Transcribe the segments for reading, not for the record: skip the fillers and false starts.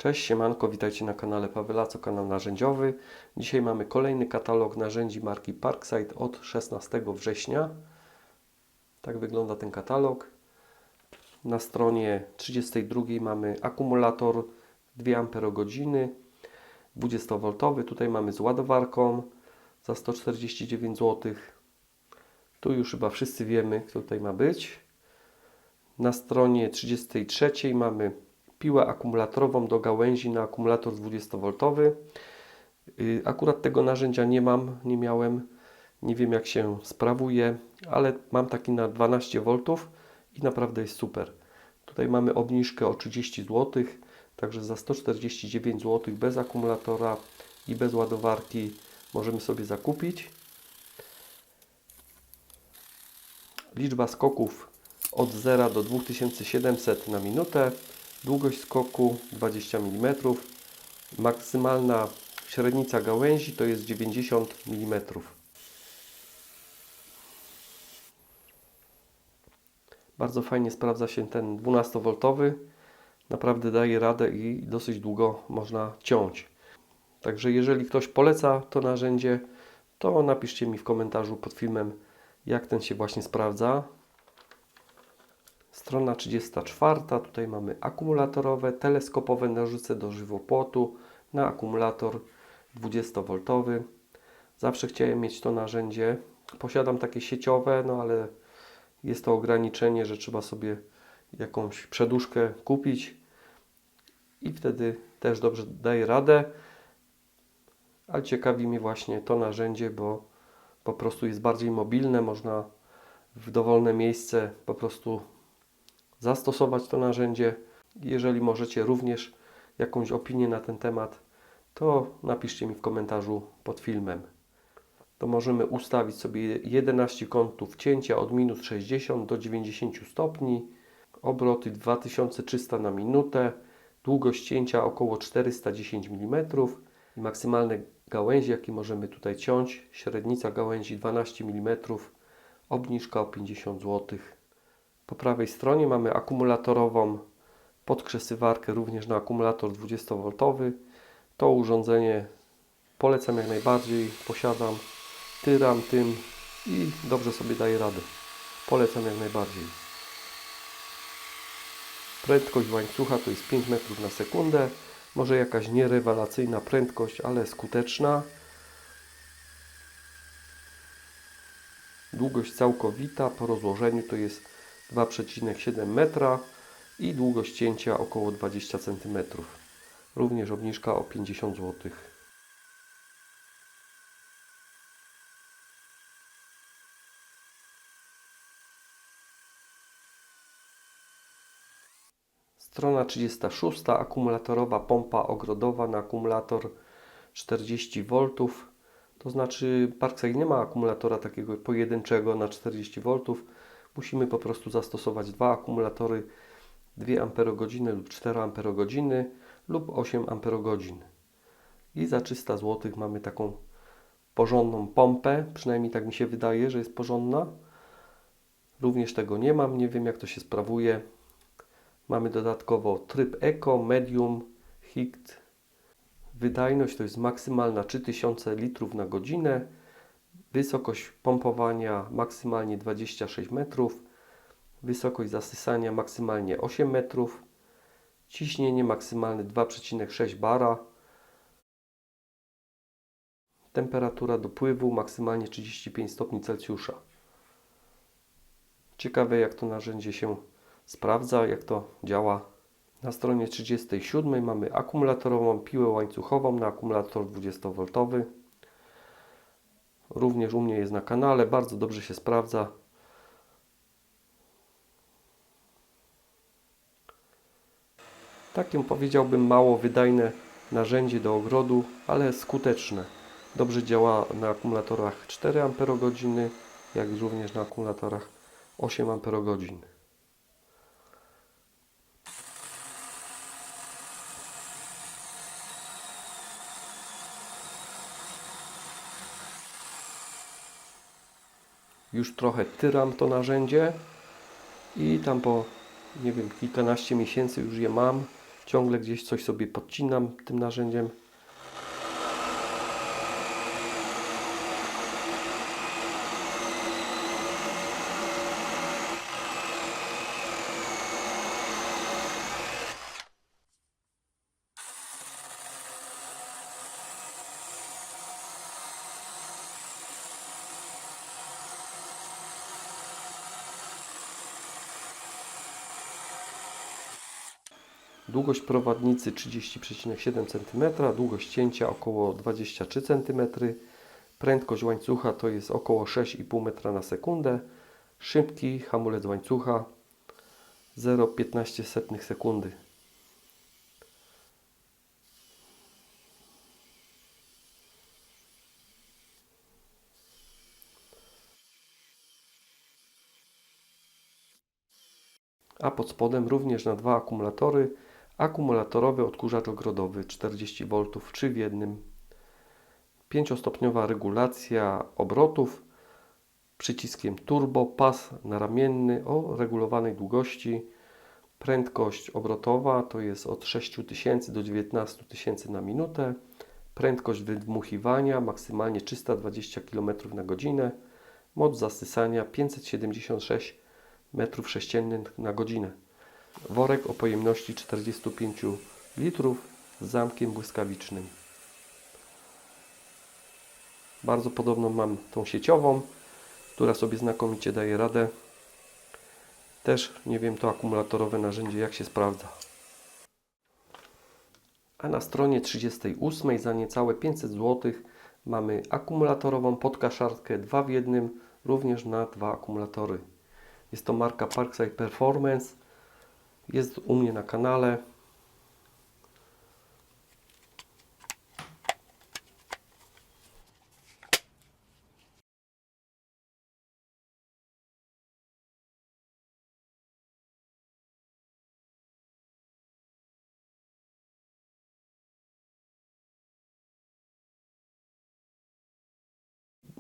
Cześć, siemanko, witajcie na kanale Pawelaco, kanał narzędziowy. Dzisiaj mamy kolejny katalog narzędzi marki Parkside od 16 września. Tak wygląda ten katalog. Na stronie 32 mamy akumulator 2 Ah 20V. Tutaj mamy z ładowarką za 149 zł. Tu już chyba wszyscy wiemy, kto tutaj ma być. Na stronie 33 mamy piłę akumulatorową do gałęzi na akumulator 20V. Akurat tego narzędzia nie mam, nie miałem. Nie wiem jak się sprawuje, ale mam taki na 12V i naprawdę jest super. Tutaj mamy obniżkę o 30 zł, także za 149 zł bez akumulatora i bez ładowarki możemy sobie zakupić. Liczba skoków od 0 do 2700 na minutę. Długość skoku 20 mm. Maksymalna średnica gałęzi to jest 90 mm. Bardzo fajnie sprawdza się ten 12V. Naprawdę daje radę i dosyć długo można ciąć. Także jeżeli ktoś poleca to narzędzie, to napiszcie mi w komentarzu pod filmem, jak ten się właśnie sprawdza. Strona 34. Tutaj mamy akumulatorowe, teleskopowe nożyce do żywopłotu na akumulator 20V. Zawsze chciałem mieć to narzędzie. Posiadam takie sieciowe, no ale jest to ograniczenie, że trzeba sobie jakąś przedłużkę kupić i wtedy też dobrze daje radę. Ale ciekawi mnie właśnie to narzędzie, bo po prostu jest bardziej mobilne, można w dowolne miejsce po prostu zastosować to narzędzie. Jeżeli możecie również jakąś opinię na ten temat, to napiszcie mi w komentarzu pod filmem. To możemy ustawić sobie 11 kątów cięcia od minus 60 do 90 stopni, obroty 2300 na minutę, długość cięcia około 410 mm i maksymalne gałęzi, jakie możemy tutaj ciąć, średnica gałęzi 12 mm, obniżka o 50 zł. Po prawej stronie mamy akumulatorową podkrzesywarkę również na akumulator 20V. To urządzenie polecam jak najbardziej, posiadam, tyram tym i dobrze sobie daje radę. Polecam jak najbardziej. Prędkość łańcucha to jest 5 metrów na sekundę. Może jakaś nierewelacyjna prędkość, ale skuteczna. Długość całkowita po rozłożeniu to jest 2,7 metra i długość cięcia około 20 cm. Również obniżka o 50 zł. Strona 36. Akumulatorowa pompa ogrodowa na akumulator 40V. To znaczy Parkside nie ma akumulatora takiego pojedynczego na 40V. Musimy po prostu zastosować dwa akumulatory 2 Ah lub 4 Ah lub 8 Ah. I za 300 zł mamy taką porządną pompę. Przynajmniej tak mi się wydaje, że jest porządna. Również tego nie mam. Nie wiem jak to się sprawuje. Mamy dodatkowo tryb Eco, Medium, HIT. Wydajność to jest maksymalna 3000 litrów na godzinę. Wysokość pompowania maksymalnie 26 metrów. Wysokość zasysania maksymalnie 8 metrów. Ciśnienie maksymalne 2,6 bara. Temperatura dopływu maksymalnie 35 stopni Celsjusza. Ciekawe jak to narzędzie się sprawdza, jak to działa. Na stronie 37 mamy akumulatorową piłę łańcuchową na akumulator 20V. Również u mnie jest na kanale, bardzo dobrze się sprawdza. Takie powiedziałbym mało wydajne narzędzie do ogrodu, ale skuteczne. Dobrze działa na akumulatorach 4 Ah, jak również na akumulatorach 8 Ah. Już trochę tyram to narzędzie i tam po, nie wiem, kilkanaście miesięcy już je mam Ciągle gdzieś coś sobie podcinam tym narzędziem. Długość prowadnicy 30,7 cm, długość cięcia około 23 cm, prędkość łańcucha to jest około 6,5 metra na sekundę, szybki hamulec łańcucha 0,15 sekundy. A pod spodem również na 2 akumulatory. Akumulatorowy odkurzacz ogrodowy 40 V 3 w jednym. 5-stopniowa regulacja obrotów przyciskiem turbo, pas naramienny o regulowanej długości. Prędkość obrotowa to jest od 6000 do 19000 na minutę. Prędkość wydmuchiwania maksymalnie 320 km na godzinę. Moc zasysania 576 m3 na godzinę. Worek o pojemności 45 litrów z zamkiem błyskawicznym. Bardzo podobną mam tą sieciową, która sobie znakomicie daje radę. Też nie wiem to akumulatorowe narzędzie jak się sprawdza. A na stronie 38 za niecałe 500 zł mamy akumulatorową podkaszarkę 2 w 1, również na 2 akumulatory. Jest to marka Parkside Performance. Jest u mnie na kanale.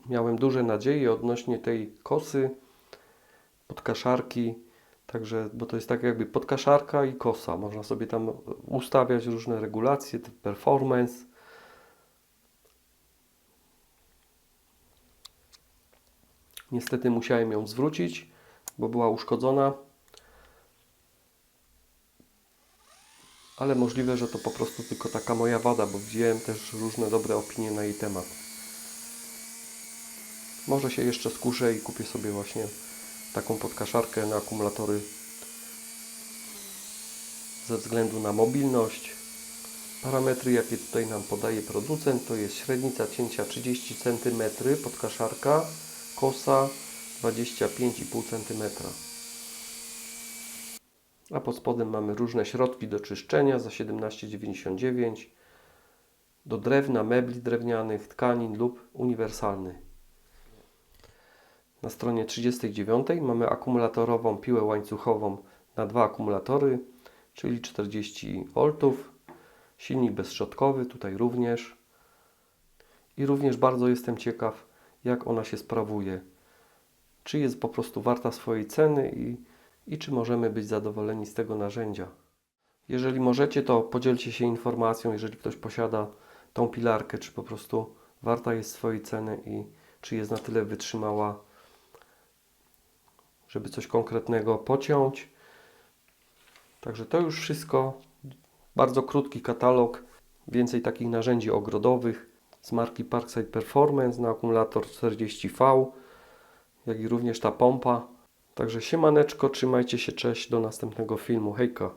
Miałem duże nadzieje odnośnie tej kosy podkaszarki. Także, bo to jest tak jakby podkaszarka i kosa. Można sobie tam ustawiać różne regulacje, performance. Niestety musiałem ją zwrócić, bo była uszkodzona. Ale możliwe, że to po prostu tylko taka moja wada, bo widziałem też różne dobre opinie na jej temat. Może się jeszcze skuszę i kupię sobie właśnie taką podkaszarkę na akumulatory ze względu na mobilność. Parametry jakie tutaj nam podaje producent to jest średnica cięcia 30 cm podkaszarka, kosa 25,5 cm. A pod spodem mamy różne środki do czyszczenia za 17,99 do drewna, mebli drewnianych, tkanin lub uniwersalny. Na stronie 39 mamy akumulatorową piłę łańcuchową na 2 akumulatory, czyli 40 V. Silnik bezszczotkowy tutaj również. I również bardzo jestem ciekaw, jak ona się sprawuje. Czy jest po prostu warta swojej ceny i czy możemy być zadowoleni z tego narzędzia. Jeżeli możecie, to podzielcie się informacją, jeżeli ktoś posiada tą pilarkę, czy po prostu warta jest swojej ceny i czy jest na tyle wytrzymała, żeby coś konkretnego pociąć. Także to już wszystko. Bardzo krótki katalog. Więcej takich narzędzi ogrodowych z marki Parkside Performance na akumulator 40V, jak i również ta pompa. Także siemaneczko, trzymajcie się, cześć, do następnego filmu, hejka.